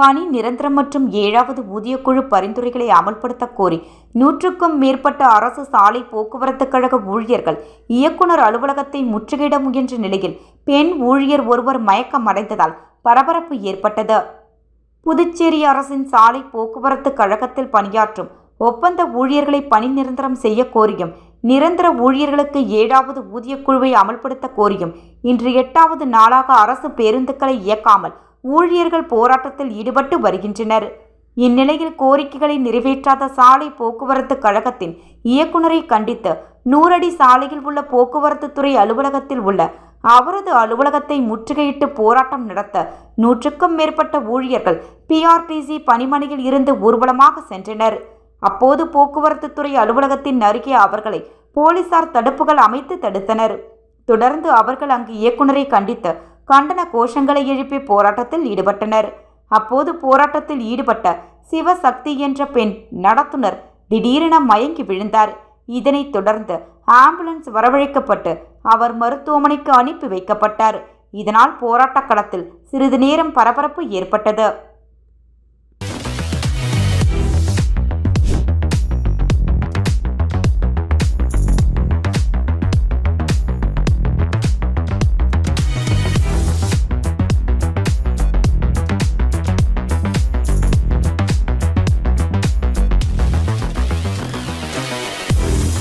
பணி நிரந்தரம் மற்றும் 7வது ஊதியக்குழு பரிந்துரைகளை அமல்படுத்த கோரி 100க்கும் மேற்பட்ட அரசு சாலை போக்குவரத்து கழக ஊழியர்கள் இயக்குநர் அலுவலகத்தை முற்றுகையிட முயன்ற நிலையில் பெண் ஊழியர் ஒருவர் மயக்கமடைந்ததால் பரபரப்பு ஏற்பட்டது. புதுச்சேரி அரசின் சாலை போக்குவரத்து கழகத்தில் பணியாற்றும் ஒப்பந்த ஊழியர்களை பணி நிரந்தரம் செய்ய கோரியும், நிரந்தர ஊழியர்களுக்கு 7வது ஊதியக்குழுவை அமல்படுத்த கோரியும் இன்று 8வது நாளாக அரசு பேருந்துகளை இயக்காமல் ஊழியர்கள் போராட்டத்தில் ஈடுபட்டு வருகின்றனர். இந்நிலையில் கோரிக்கைகளை நிறைவேற்றாத சாலை போக்குவரத்து கழகத்தின் இயக்குநரை கண்டித்து 100 அடி சாலையில் உள்ள போக்குவரத்து துறை அலுவலகத்தில் உள்ள அவரது அலுவலகத்தை முற்றுகையிட்டு போராட்டம் நடத்த 100க்கும் மேற்பட்ட ஊழியர்கள் பிஆர்டிசி பணிமனையில் இருந்து ஊர்வலமாக சென்றனர். அப்போது போக்குவரத்து துறை அலுவலகத்தின் அருகே அவர்களை போலீசார் தடுப்புகள் அமைத்து தடுத்தனர். தொடர்ந்து அவர்கள் அங்கு இயக்குநரை கண்டித்து கண்டன கோஷங்களை எழுப்பி போராட்டத்தில் ஈடுபட்டனர். அப்போது போராட்டத்தில் ஈடுபட்ட சிவசக்தி என்ற பெண் நடத்துனர் திடீரென மயங்கி விழுந்தார். இதனைத் தொடர்ந்து ஆம்புலன்ஸ் வரவழைக்கப்பட்டு அவர் மருத்துவமனைக்கு அனுப்பி வைக்கப்பட்டார். இதனால் போராட்ட களத்தில் சிறிது நேரம் பரபரப்பு ஏற்பட்டது.